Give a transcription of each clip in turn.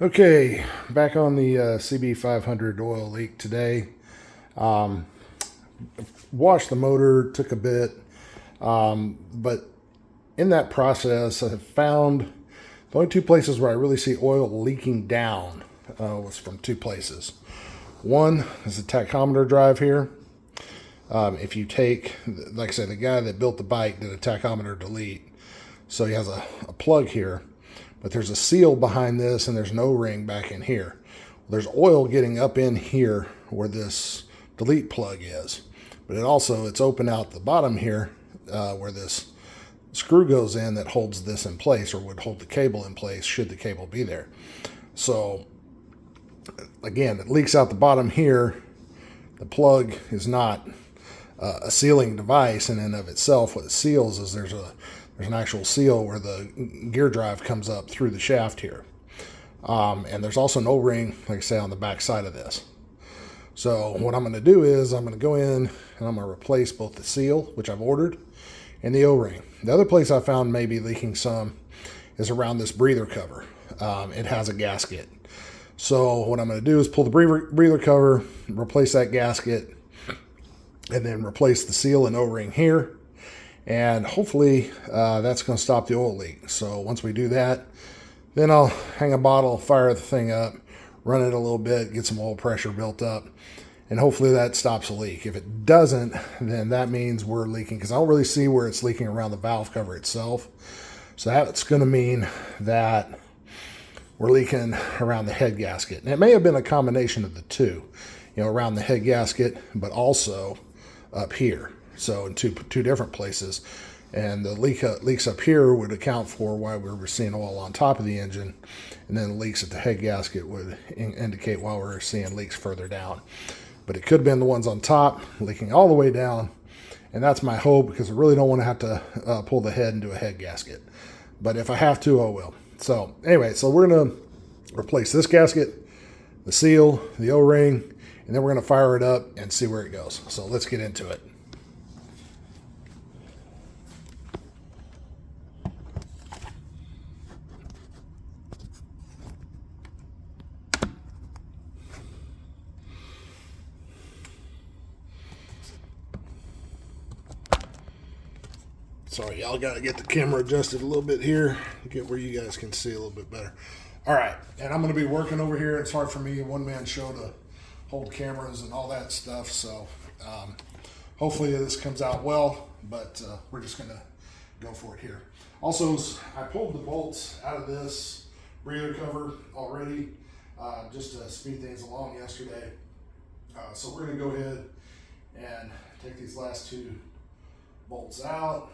Okay, back on the CB500 oil leak today. Um, Washed the motor, took a bit, but in that process, I have found the only two places where I really see oil leaking down was from two places. One is the tachometer drive here. If you take, like I said, the guy that built the bike did a tachometer delete, so he has a plug here. But there's a seal behind this and there's an O-ring back in here. There's oil getting up in here where this delete plug is. But it's open out the bottom here where this screw goes in that holds this in place, or would hold the cable in place should the cable be there. So again, it leaks out the bottom here. The plug is not a sealing device in and of itself. What it seals is there's an actual seal where the gear drive comes up through the shaft here. And there's also an O-ring, like I say, on the back side of this. So what I'm going to do is I'm going to go in and I'm going to replace both the seal, which I've ordered, and the O-ring. The other place I found may be leaking some is around this breather cover. It has a gasket. So what I'm going to do is pull the breather cover, replace that gasket, and then replace the seal and O-ring here. And hopefully that's going to stop the oil leak. So once we do that, then I'll hang a bottle, fire the thing up, run it a little bit, get some oil pressure built up, and hopefully that stops the leak. If it doesn't, then that means we're leaking, because I don't really see where it's leaking around the valve cover itself. So that's going to mean that we're leaking around the head gasket. And it may have been a combination of the two, around the head gasket, but also up here. So in two different places. And the leaks up here would account for why we were seeing oil on top of the engine. And then the leaks at the head gasket would indicate why we're seeing leaks further down. But it could have been the ones on top leaking all the way down. And that's my hope, because I really don't want to have to pull the head into a head gasket. But if I have to, I will. So anyway, so we're going to replace this gasket, the seal, the O-ring, and then we're going to fire it up and see where it goes. So let's get into it. Sorry, y'all got to get the camera adjusted a little bit here, get where you guys can see a little bit better. All right, and I'm going to be working over here. It's hard for me, a one-man show, to hold cameras and all that stuff. So hopefully this comes out well, but we're just going to go for it here. Also, I pulled the bolts out of this breather cover already just to speed things along yesterday. So we're going to go ahead and take these last two bolts out.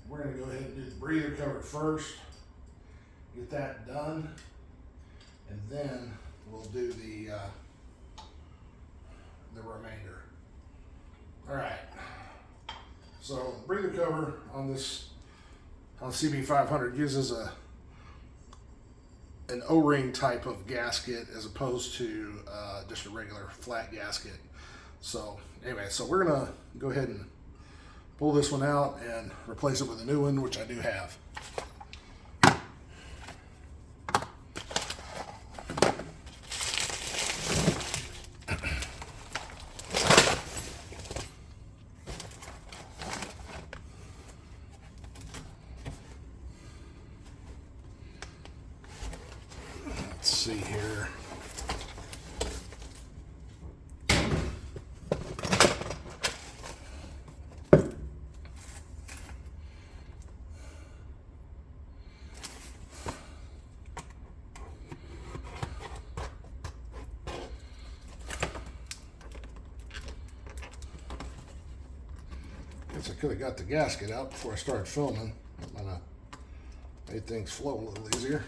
We're going to go ahead and do the breather cover first, get that done, and then we'll do the remainder. All right. So the breather cover on this CB500 uses an O-ring type of gasket as opposed to just a regular flat gasket. So anyway, so we're going to go ahead and pull this one out and replace it with a new one, which I do have. Let's see here. I could have got the gasket out before I started filming. That might have made things flow a little easier.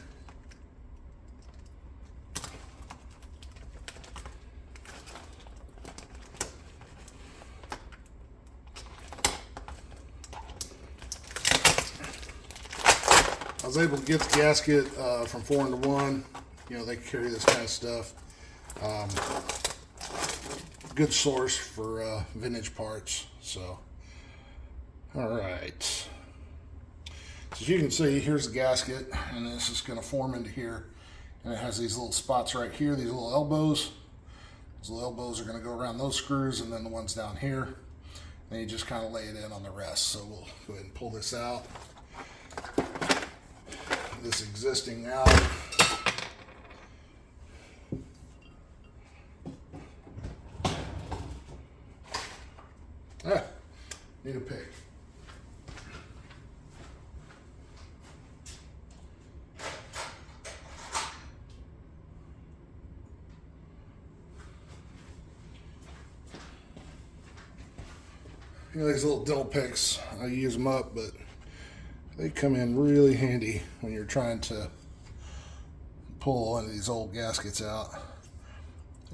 I was able to get the gasket from 4 into 1. They carry this kind of stuff. Good source for vintage parts. So All right. So as you can see, here's the gasket, and this is going to form into here. And it has these little spots right here, these little elbows. Those little elbows are going to go around those screws, and then the ones down here. And you just kind of lay it in on the rest. So we'll go ahead and pull this out. This existing out. Need a pick. You know, these little dental picks, I use them up, but they come in really handy when you're trying to pull one of these old gaskets out.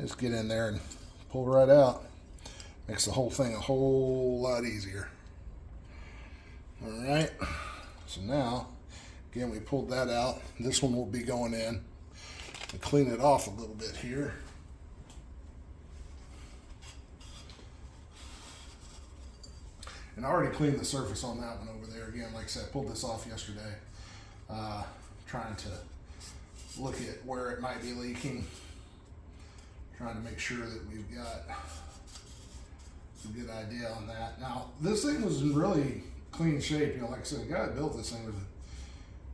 Just get in there and pull right out. Makes the whole thing a whole lot easier. All right, so now, again, we pulled that out. This one will be going in and clean it off a little bit here. And I already cleaned the surface on that one over there. Again, like I said, I pulled this off yesterday. Trying to look at where it might be leaking. Trying to make sure that we've got a good idea on that. Now, this thing was in really clean shape. You know, like I said, the guy that built this thing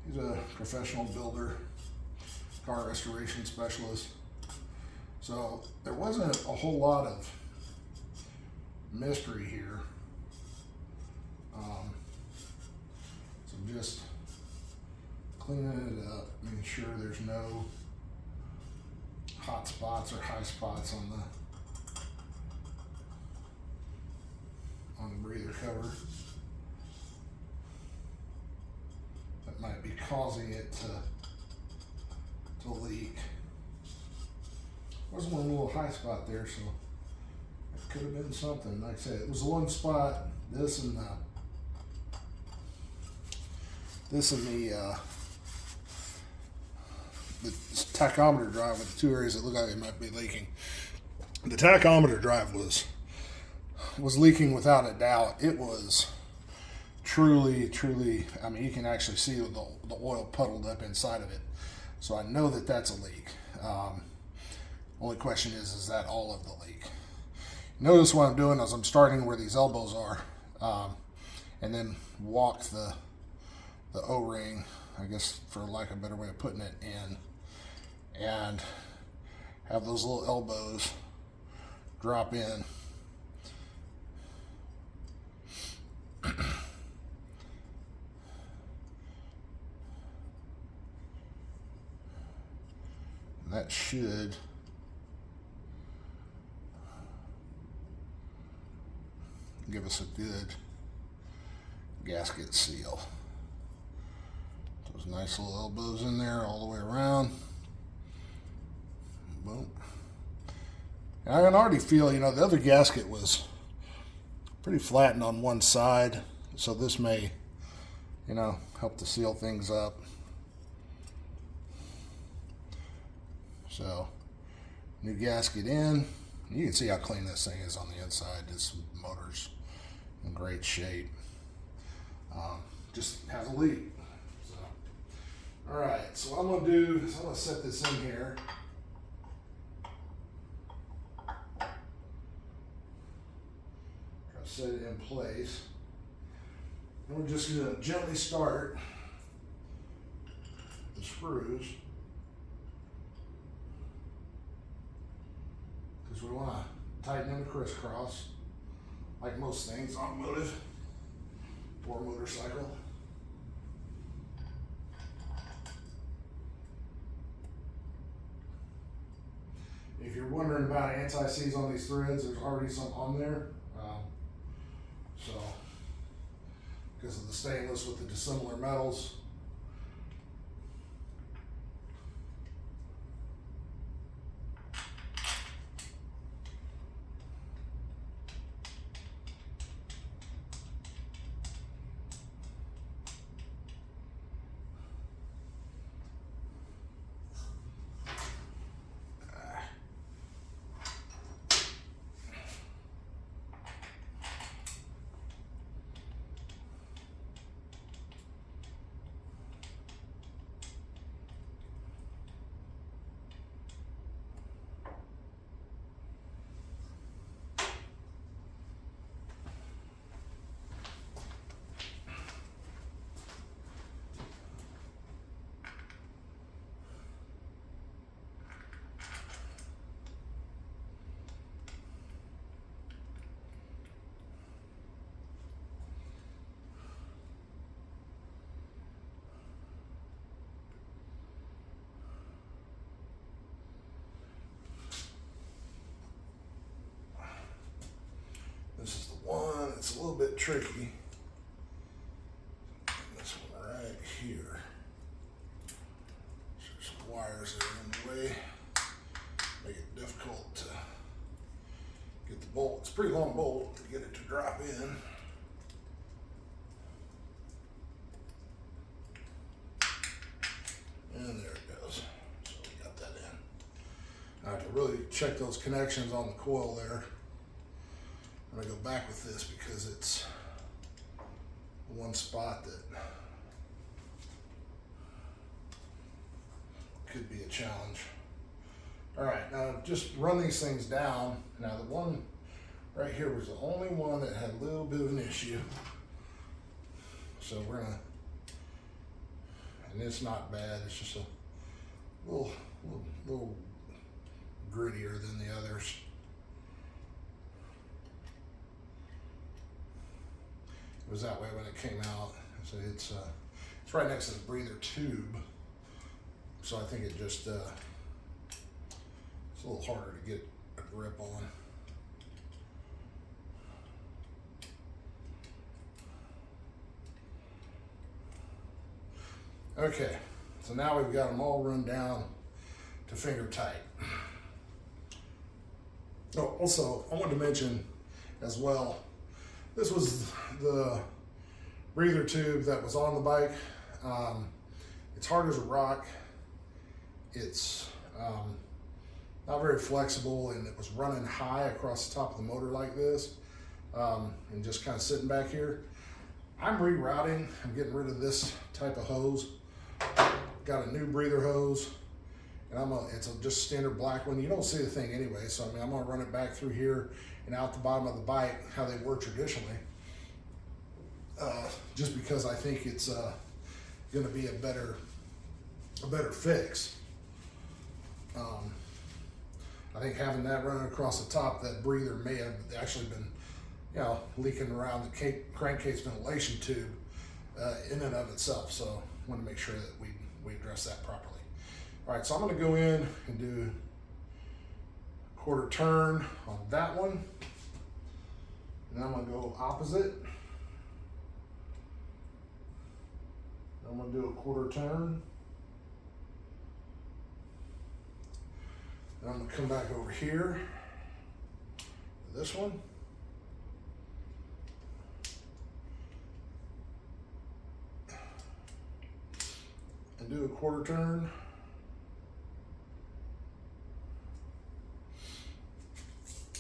he's a professional builder, car restoration specialist. So there wasn't a whole lot of mystery here. So just cleaning it up, making sure there's no hot spots or high spots on the breather cover that might be causing it to leak. There's one little high spot there, so it could have been something. Like I said, it was one spot. This and the tachometer drive with the two areas that look like they might be leaking. The tachometer drive was leaking without a doubt. It was truly, I mean, you can actually see the oil puddled up inside of it. So I know that that's a leak. Only question is that all of the leak? Notice what I'm doing is I'm starting where these elbows are, and then walk the O-ring, I guess for lack of a better way of putting it, in, and have those little elbows drop in. That should give us a good gasket seal. Those nice little elbows in there all the way around. Boom. And I can already feel, you know, the other gasket was pretty flattened on one side, so this may, you know, help to seal things up. So, new gasket in. You can see how clean this thing is on the inside. This motor's in great shape. Just has a leak. So, all right, so what I'm gonna do is I'm gonna set this in here. Try to set it in place. And we're just gonna gently start the screws, because we want to tighten them crisscross, like most things, automotive or motorcycle. If you're wondering about anti-seize on these threads, there's already some on there. So, because of the stainless with the dissimilar metals. a little bit tricky. This one right here. There's some wires that are in the way. Make it difficult to get the bolt. It's a pretty long bolt to get it to drop in. And there it goes. So we got that in. I have to really check those connections on the coil there. I'm gonna go back with this because it's one spot that could be a challenge. All right, now just run these things down. Now the one right here was the only one that had a little bit of an issue. So we're gonna, and it's not bad, it's just a little grittier than the others. It was that way when it came out. So it's right next to the breather tube. So I think it just, it's a little harder to get a grip on. Okay, so now we've got them all run down to finger tight. Oh, also, I wanted to mention as well, this was the breather tube that was on the bike. It's hard as a rock. It's not very flexible, and it was running high across the top of the motor like this, and just kind of sitting back here. I'm rerouting. I'm getting rid of this type of hose. Got a new breather hose, and it's just standard black one. You don't see the thing anyway, so I mean, I'm gonna run it back through here and out the bottom of the bike, how they were traditionally, just because I think it's gonna be a better fix. I think having that running across the top, that breather may have actually been, leaking around the crankcase ventilation tube in and of itself. So I want to make sure that we address that properly. All right, so I'm going to go in and do a quarter turn on that one. And I'm going to go opposite. I'm going to do a quarter turn. And I'm going to come back over here to this one. And do a quarter turn.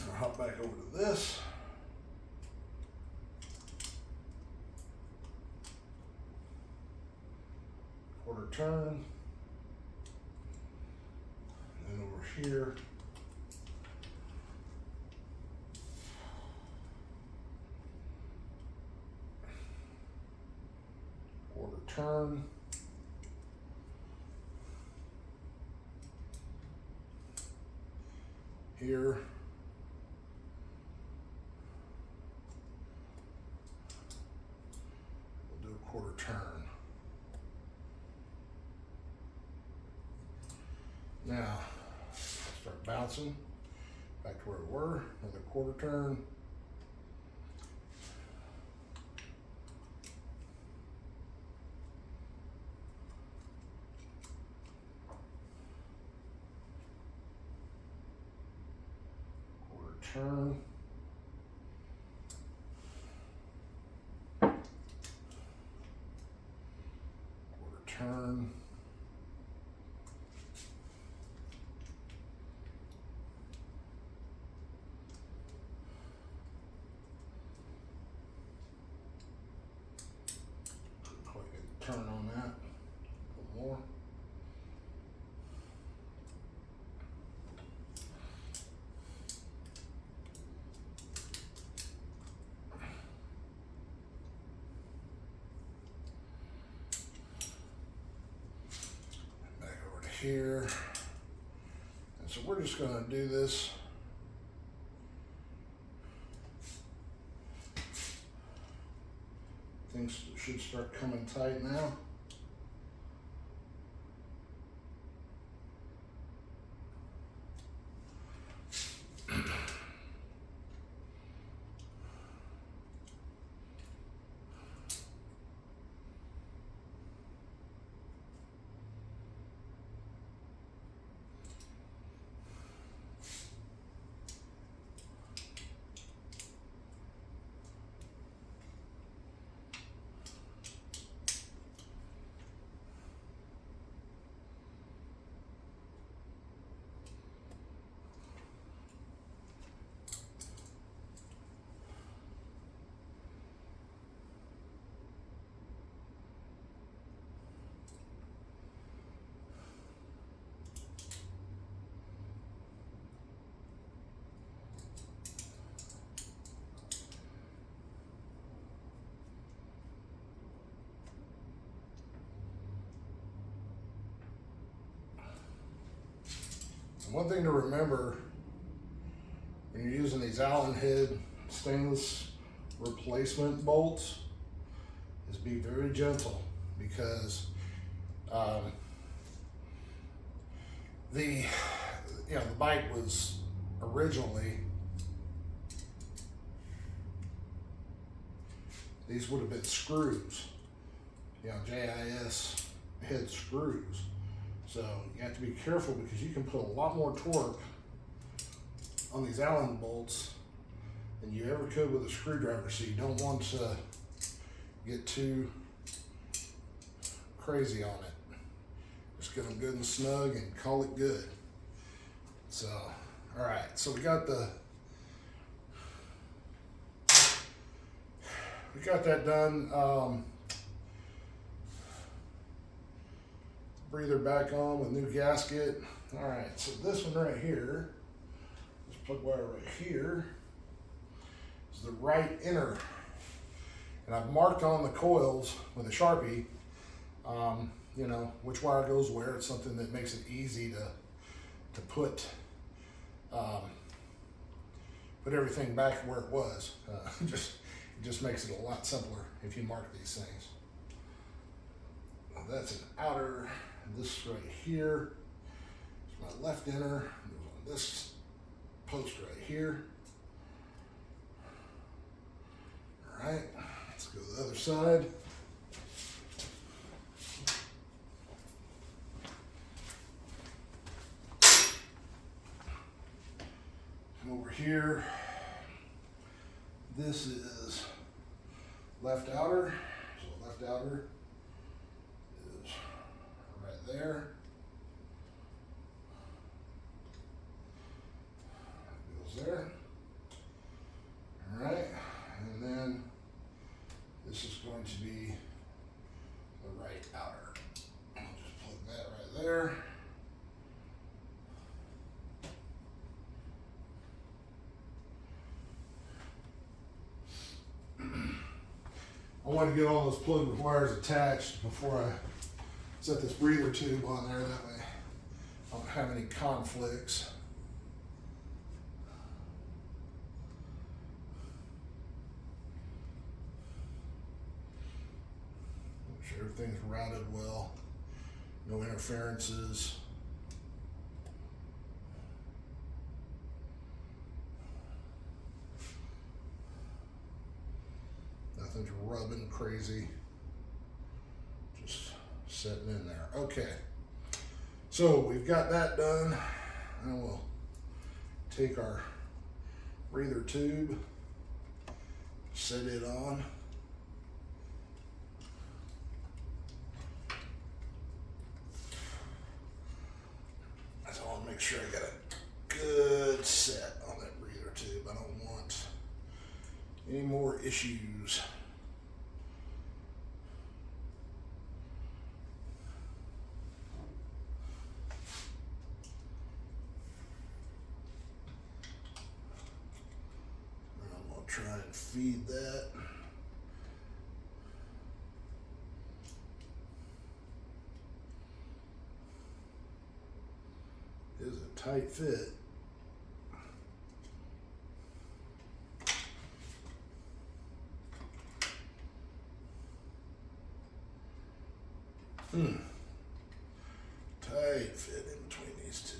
And I'll hop back over to this. Quarter turn. And over here. Quarter turn. Here. We'll do a quarter turn. Now, start bouncing back to where we were, another quarter turn. Turn. Quarter turn. Quite a turn on that. A little more. Here, and so we're just going to do this things should start coming tight now. One thing to remember when you're using these Allen head stainless replacement bolts is be very gentle, because the bike was originally, these would have been screws, JIS head screws. So you have to be careful, because you can put a lot more torque on these Allen bolts than you ever could with a screwdriver. So you don't want to get too crazy on it. Just get them good and snug and call it good. So, all right, so we got that done. Breather back on with new gasket. All right, so this one right here, this plug wire right here, is the right inner. And I've marked on the coils with a Sharpie, which wire goes where. It's something that makes it easy to put everything back where it was. It just makes it a lot simpler if you mark these things. That's an outer. This right here is my left inner. Goes on this post right here. All right, let's go to the other side. Come over here. This is left outer. So left outer is right there. Goes there. All right, and then this is going to be the right outer. I'll just plug that right there. I want to get all those plug wires attached before I set this breather tube on there. That way I don't have any conflicts. Make sure everything's routed well. No interferences. Nothing's rubbing crazy, just sitting in there. Okay, so we've got that done, and we'll take our breather tube, set it on. I want to make sure I got a good set on that breather tube. I don't want any more issues. Try and feed that. It is a tight fit. Tight fit in between these two.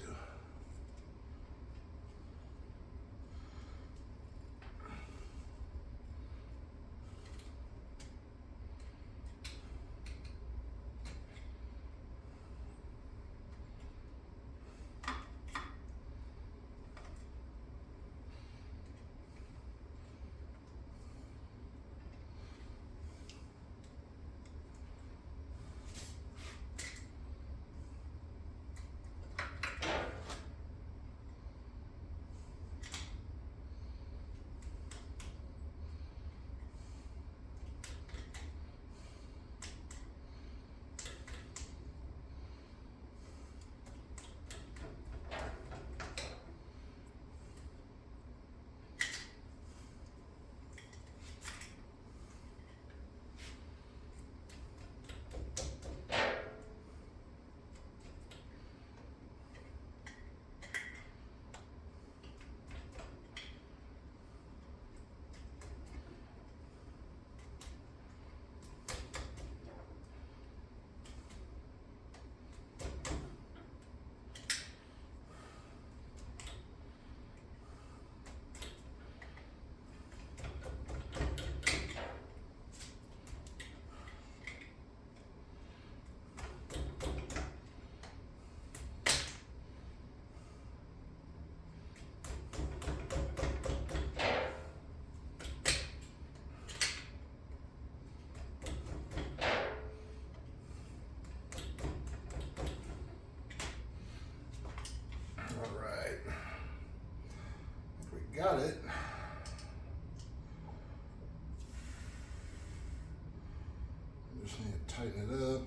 Just need to tighten it up.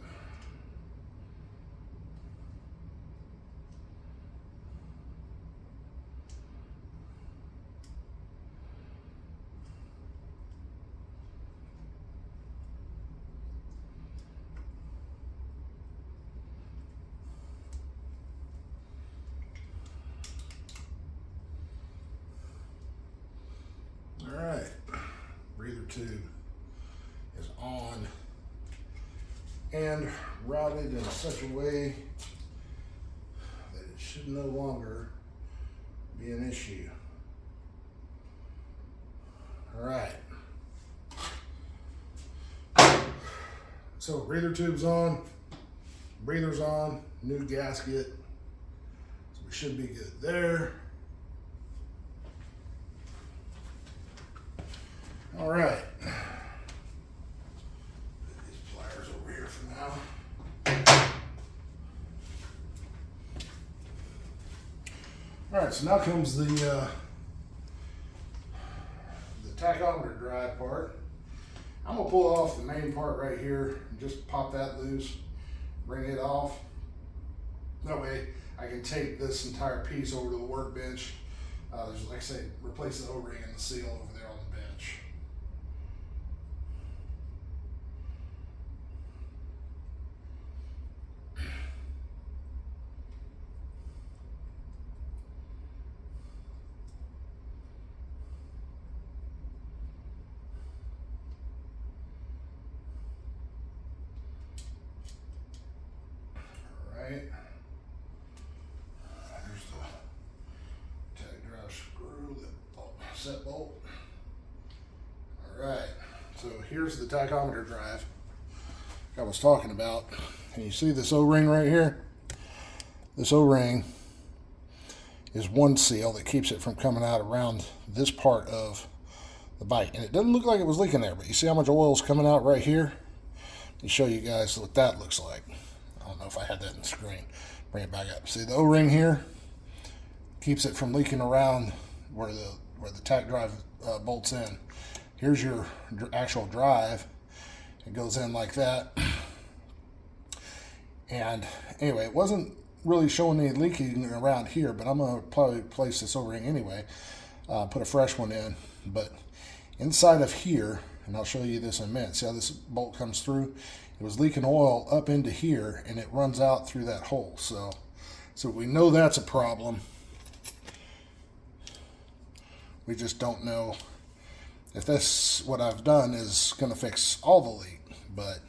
All right, breather tube is on and routed in such a way that it should no longer be an issue. All right. So breather tube's on, breather's on, new gasket. So we should be good there. All right. Put these pliers over here for now. All right, so now comes the tachometer drive part. I'm gonna pull off the main part right here and just pop that loose, bring it off. That way I can take this entire piece over to the workbench. There's, like I say, replace the O-ring and the seal over there on the bench. Right. There's the tag drive screw, the set bolt. All right, so here's the tachometer drive I was talking about. And you see this O-ring right here? This O-ring is one seal that keeps it from coming out around this part of the bike. And it doesn't look like it was leaking there, but you see how much oil is coming out right here? Let me show you guys what that looks like. I don't know if I had that in the screen. Bring it back up. See the O-ring here keeps it from leaking around where the tack drive bolts in. Here's your actual drive. It goes in like that. And anyway, it wasn't really showing any leaking around here, but I'm gonna probably place this O-ring anyway. Put a fresh one in, but inside of here, and I'll show you this in a minute. See how this bolt comes through? It was leaking oil up into here, and it runs out through that hole. So we know that's a problem. We just don't know if this, what I've done, is going to fix all the leak. But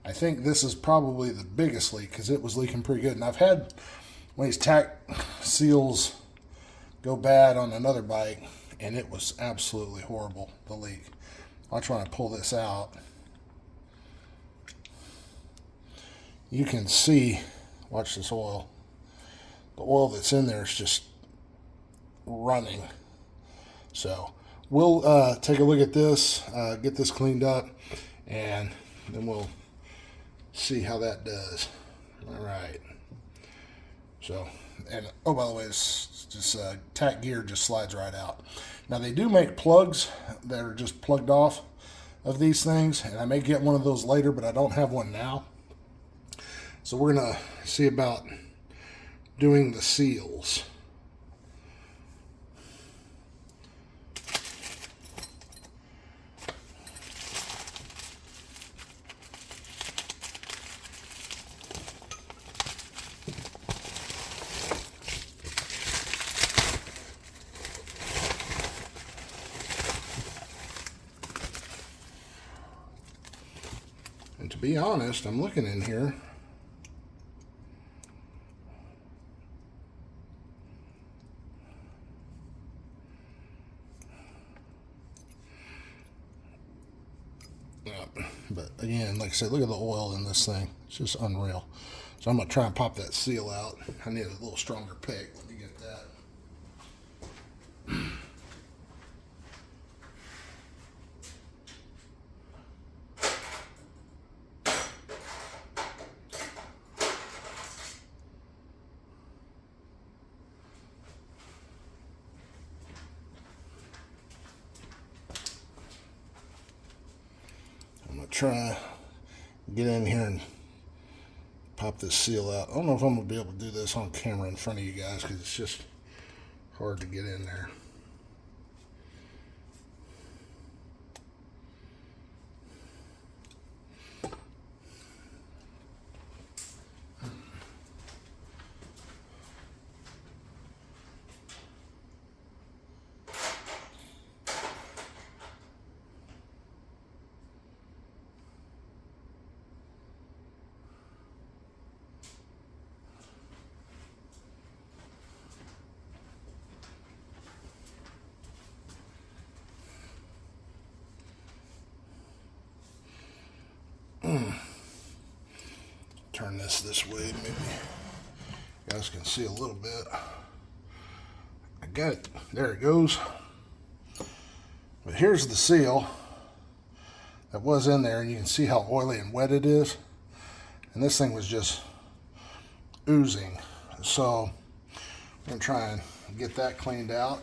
I think this is probably the biggest leak because it was leaking pretty good. And I've had one of these tack seals go bad on another bike, and it was absolutely horrible, the leak. I'll try to pull this out. You can see, watch this oil. The oil that's in there is just running. So we'll take a look at this, get this cleaned up, and then we'll see how that does. All right. So, and oh, by the way, it's just tack gear just slides right out. Now they do make plugs that are just plugged off of these things, and I may get one of those later, but I don't have one now. So we're gonna see about doing the seals. And to be honest, I'm looking in here. But again, like I said, look at the oil in this thing. It's just unreal. So I'm going to try and pop that seal out. I need a little stronger pick. Let me get that. I'm going to try get in here and pop this seal out. I don't know if I'm going to be able to do this on camera in front of you guys because it's just hard to get in there. Turn this way, maybe you guys can see a little bit. I got it. There it goes. But here's the seal that was in there, and you can see how oily and wet it is. And this thing was just oozing. So I'm going to try and get that cleaned out.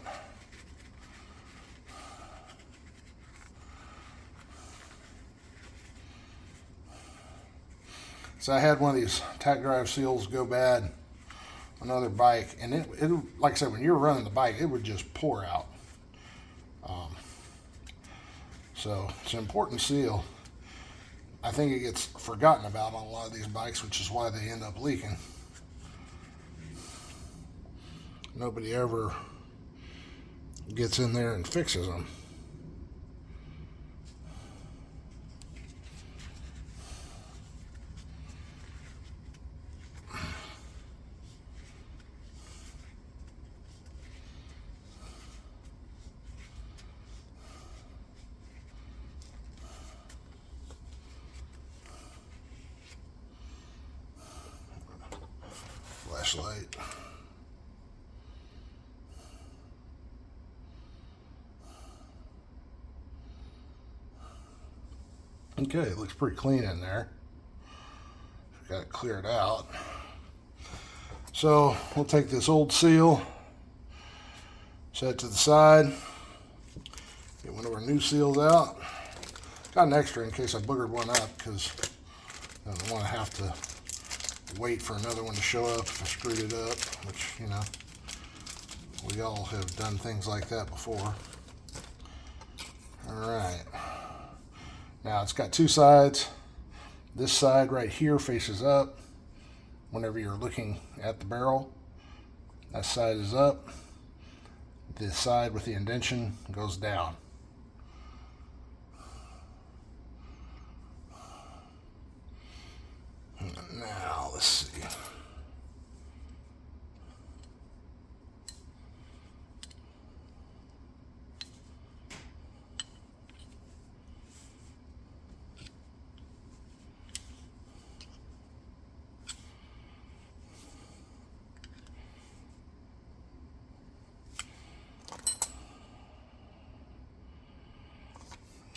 So I had one of these tack drive seals go bad on another bike, and it like I said, when you're running the bike, it would just pour out. So it's an important seal. I think it gets forgotten about on a lot of these bikes, which is why they end up leaking. Nobody ever gets in there and fixes them. Flashlight. Okay, it looks pretty clean in there. Got it cleared out. So we'll take this old seal, set it to the side, get one of our new seals out. Got an extra in case I boogered one up, because I don't want to have to wait for another one to show up if I screwed it up, which, you know, we all have done things like that before. All right. Now it's got two sides. This side right here faces up whenever you're looking at the barrel. That side is up. This side with the indentation goes down. Now let's see.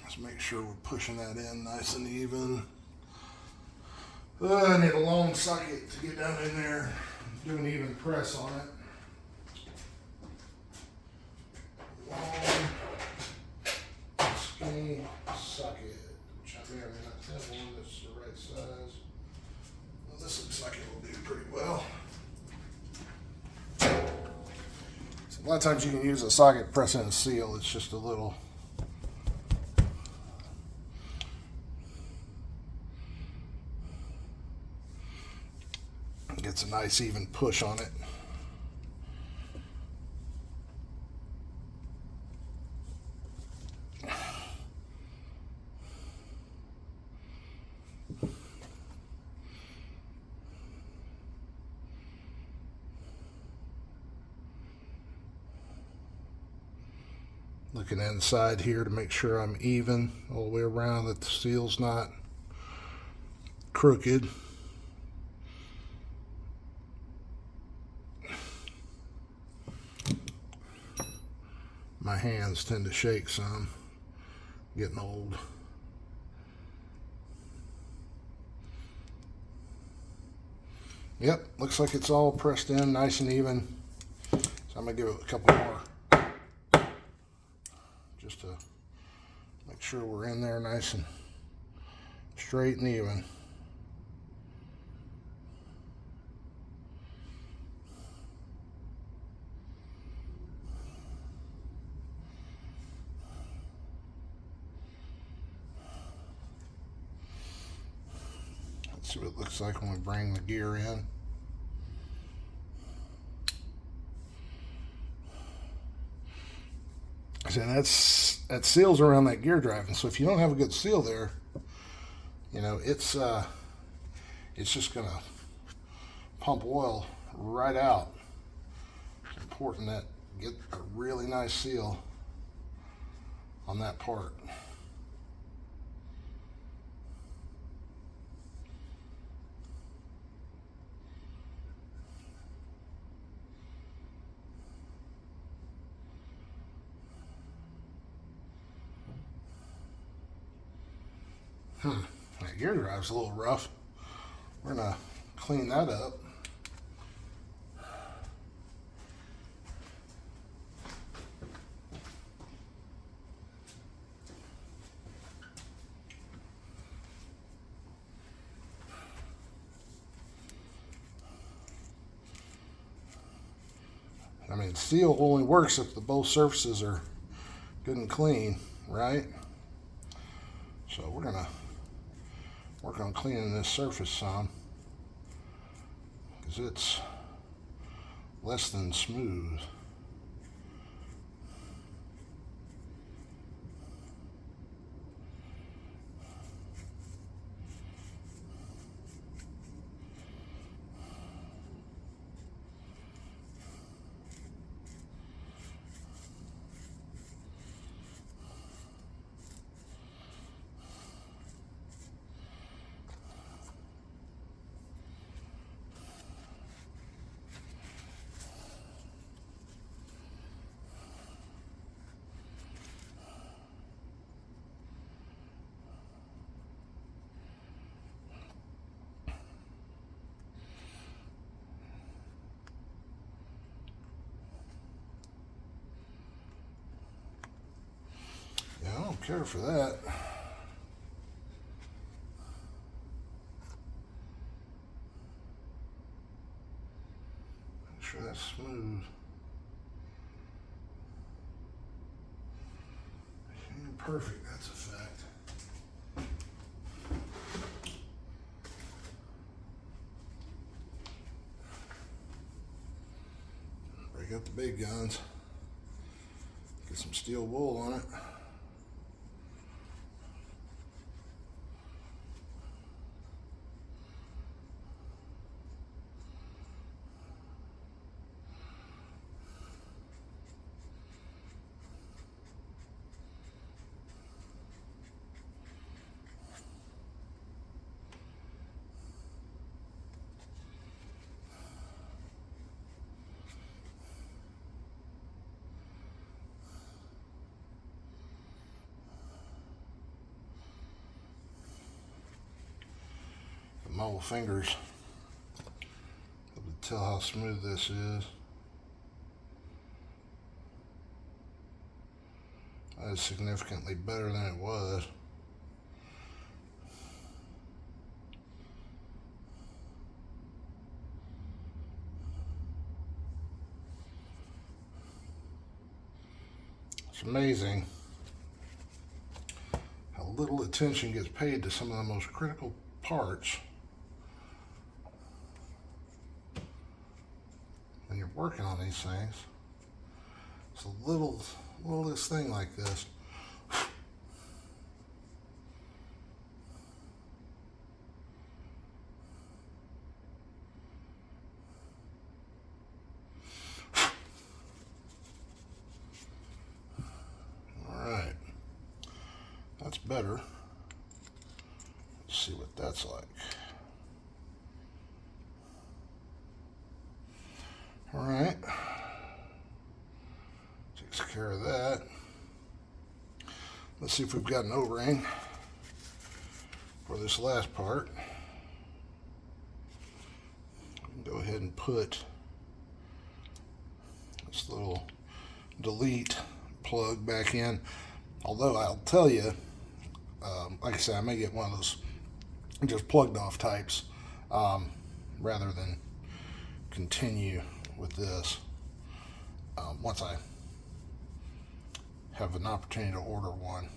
Let's make sure we're pushing that in nice and even. I need a long socket to get down in there, do an even press on it. Long, skinny socket, which I may or may not have one that's the right size. Well, this looks like it will do pretty well. So a lot of times you can use a socket press in a seal, it's just a little. Gets a nice even push on it. Looking inside here to make sure I'm even all the way around, that the seal's not crooked. My hands tend to shake some, getting old. Yep, looks like it's all pressed in nice and even. So I'm gonna give it a couple more just to make sure we're in there nice and straight and even. See what it looks like when we bring the gear in. So that seal's around that gear drive, and so if you don't have a good seal there, you know, it's just gonna pump oil right out. It's important that you get a really nice seal on that part. That gear drive's a little rough. We're gonna clean that up. I mean, seal only works if both surfaces are good and clean, right? So we're gonna work on cleaning this surface some, because it's less than smooth. Yeah, I don't care for that. Make sure that's smooth. Perfect, that's a fact. Break up the big guns. Get some steel wool on it. My old fingers, able to tell how smooth this is. That is significantly better than it was. It's amazing how little attention gets paid to some of the most critical parts when you're working on these things. It's a littlest thing like this. All right, that's better. Let's see what that's like. All right, takes care of that. Let's see if we've got an O-ring for this last part. Go ahead and put this little delete plug back in. Although I'll tell you, like I said, I may get one of those just plugged off types rather than continue with this once I have an opportunity to order one.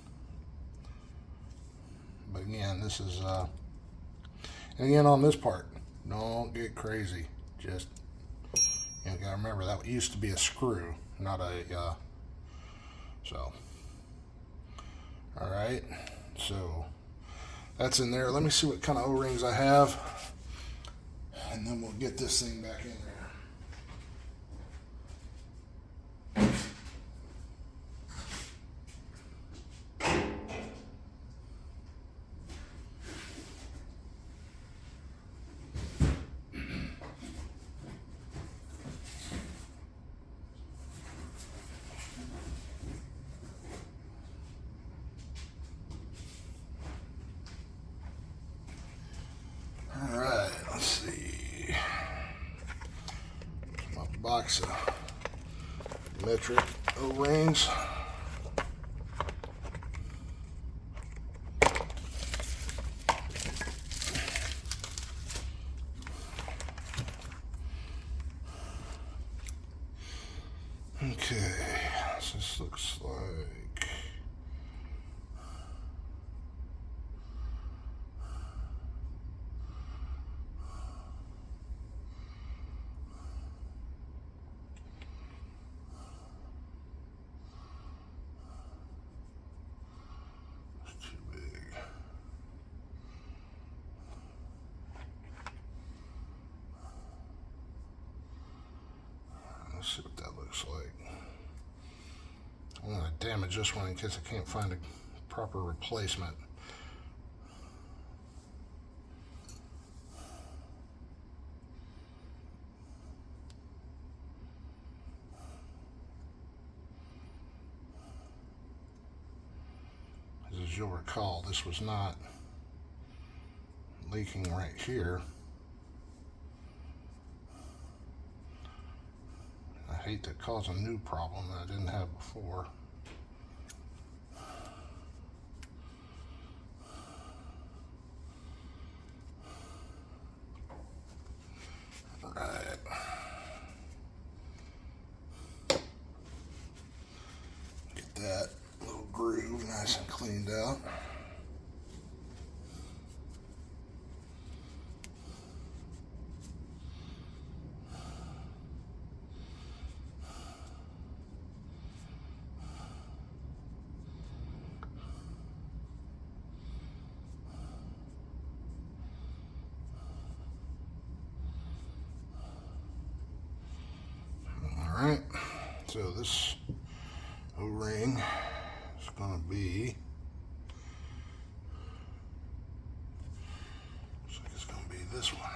But again, this is And again, on this part, don't get crazy. Just, you gotta remember that used to be a screw, not a, so. All right, so that's in there. Let me see what kind of O-rings I have, and then we'll get this thing back in there. All right, let's see. My box of metric O-rings. Okay, so this looks like it's too big. Let's see what that looks like. I'm gonna damage this one in case I can't find a proper replacement. As you'll recall, this was not leaking right here. I hate to cause a new problem that I didn't have before. All right. Get that little groove nice and cleaned out. All right, so this O-ring is going to be, looks like it's going to be this one.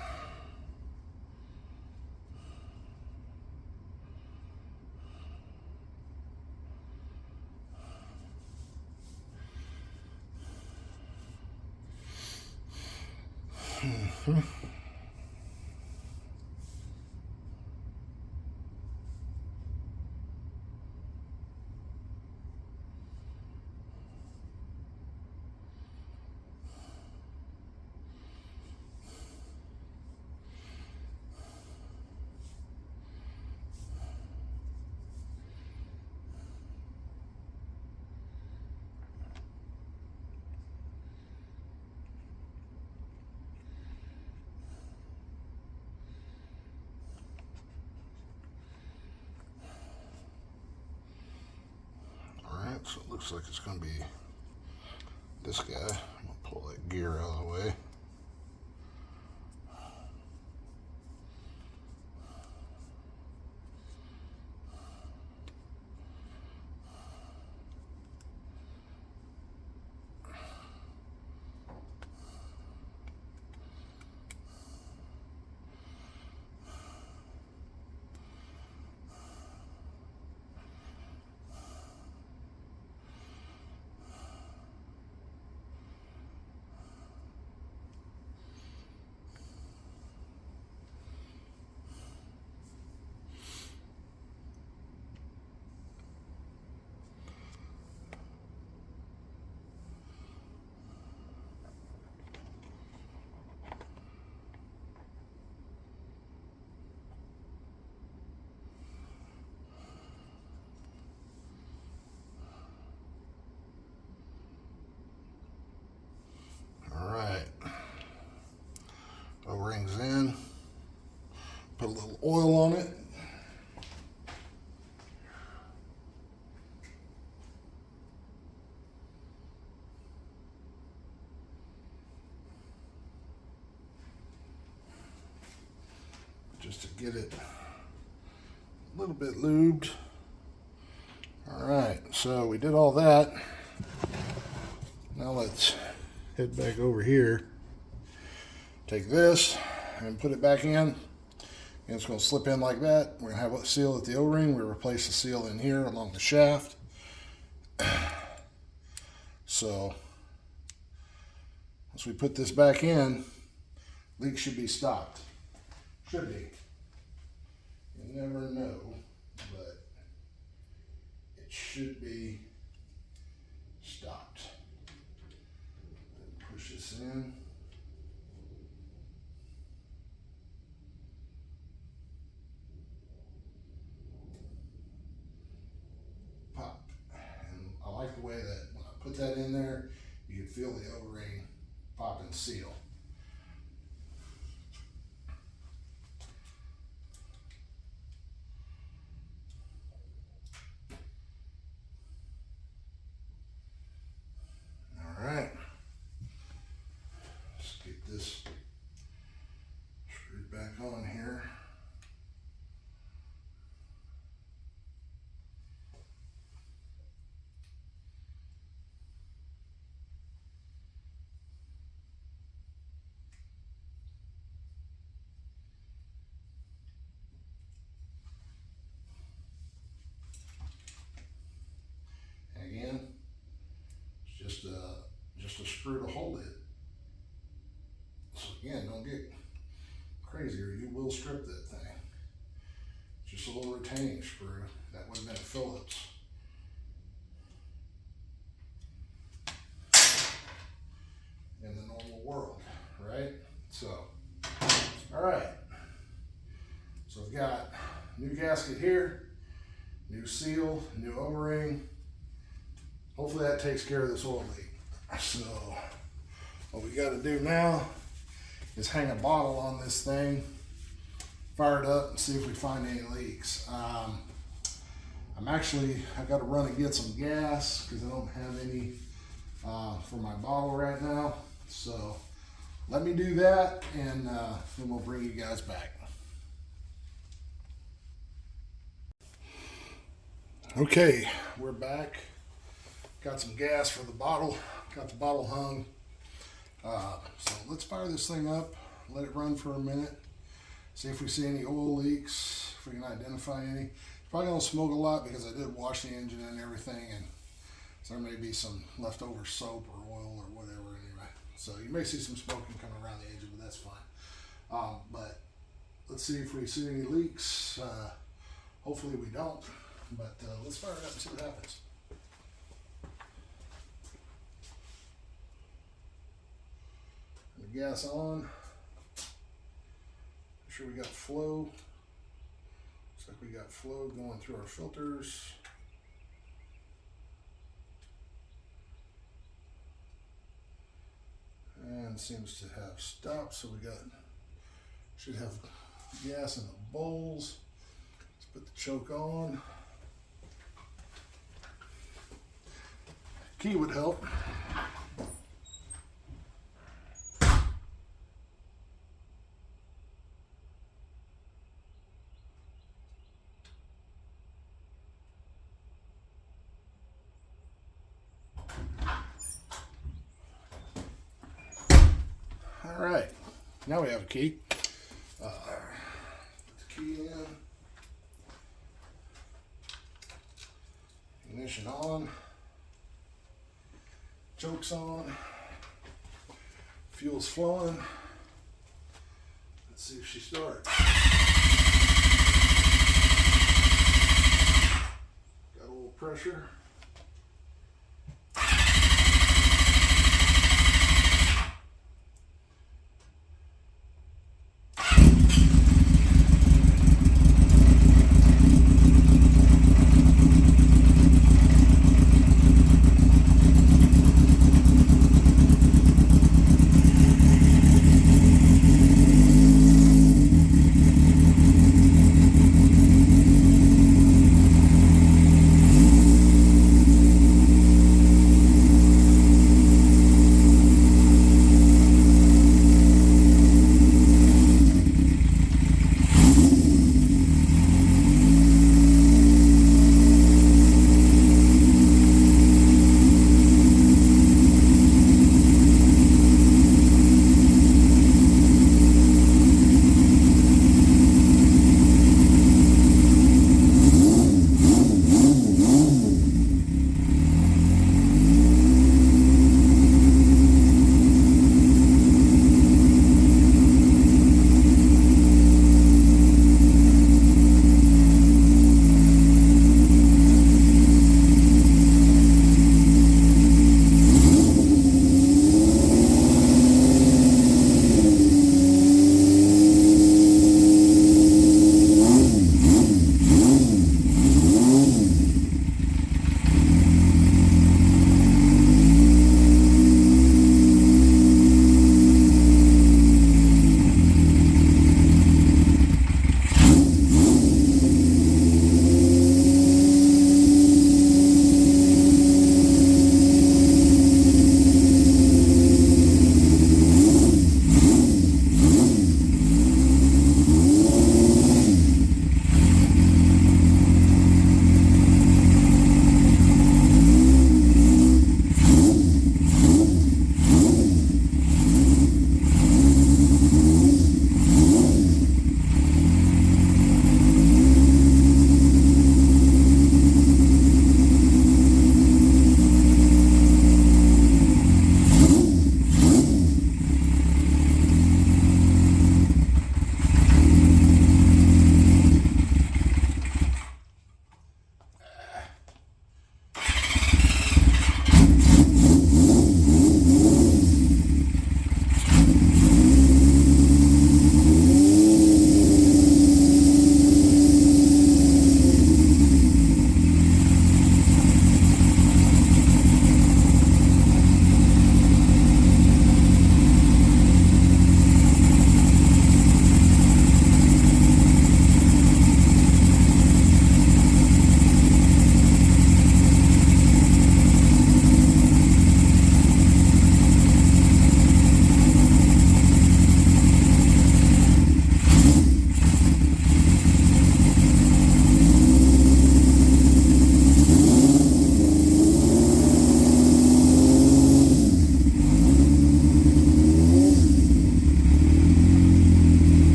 So it looks like it's going to be this guy. I'm going to pull that gear out of the way. oil on it. Just to get it a little bit lubed. All right, so we did all that. Now let's head back over here. Take this and put it back in. And it's going to slip in like that. We're going to have a seal at the O-ring. We replace the seal in here along the shaft. So once we put this back in, leak should be stopped. Should be. You never know, but it should be stopped. Push this in. Pop. And I like the way that when I put that in there, you can feel the O-ring pop and seal. On here. And again, it's just a screw to hold it. So again, don't get crazy or you will strip that thing. Just a little retaining screw. That would have been a Phillips. In the normal world, right? So, all right. So I've got new gasket here, new seal, new O-ring. Hopefully that takes care of this oil leak. So what we got to do now is hang a bottle on this thing, fire it up, and see if we find any leaks. I've got to run and get some gas because I don't have any for my bottle right now. So let me do that, and then we'll bring you guys back. Okay, we're back. Got some gas for the bottle. Got the bottle hung. So let's fire this thing up, let it run for a minute, see if we see any oil leaks, if we can identify any. It's probably going to smoke a lot because I did wash the engine and everything, and so there may be some leftover soap or oil or whatever anyway. So you may see some smoking coming around the engine, but that's fine. But let's see if we see any leaks. Hopefully we don't, but let's fire it up and see what happens. The gas on. Make sure we got flow. Looks like we got flow going through our filters. And seems to have stopped, so we should have gas in the bowls. Let's put the choke on. Key would help. All right, now we have a key. Put the key in. Ignition on. Choke's on. Fuel's flowing. Let's see if she starts. Got a little pressure.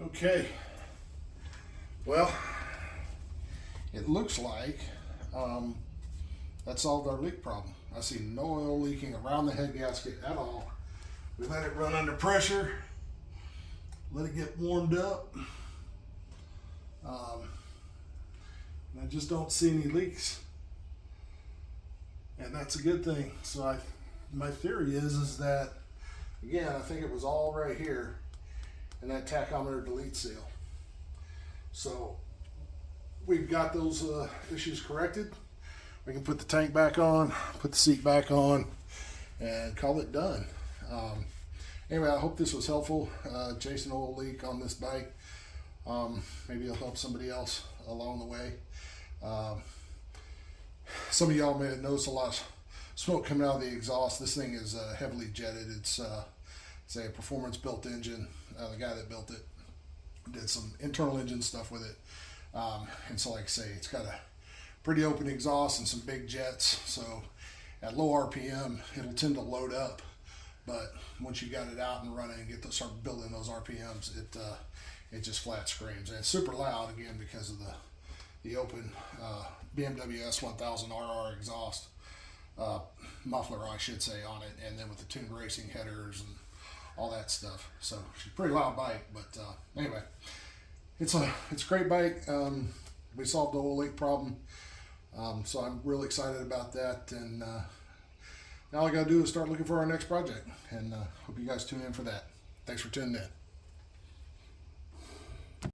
Okay, well, it looks like that solved our leak problem. I see no oil leaking around the head gasket at all. We let it run under pressure, let it get warmed up. And I just don't see any leaks, and that's a good thing. So my theory is that, again, I think it was all right here in that tachometer delete seal. So we've got those issues corrected. We can put the tank back on, put the seat back on, and call it done. Anyway, I hope this was helpful. Chasing oil leak on this bike. Maybe it'll help somebody else along the way. Some of y'all may have noticed a lot of smoke coming out of the exhaust. This thing is heavily jetted. It's a performance built engine. The guy that built it did some internal engine stuff with it. And so, like I say, it's got a pretty open exhaust and some big jets. So at low RPM, it'll tend to load up. But once you got it out and running and start building those RPMs, it just flat screams. And it's super loud, again, because of the open BMW S1000RR exhaust muffler, I should say, on it, and then with the tuned racing headers and all that stuff. So she's a pretty loud bike, but anyway, it's a great bike. We solved the oil leak problem, so I'm really excited about that. And now all I gotta do is start looking for our next project, and hope you guys tune in for that. Thanks for tuning in.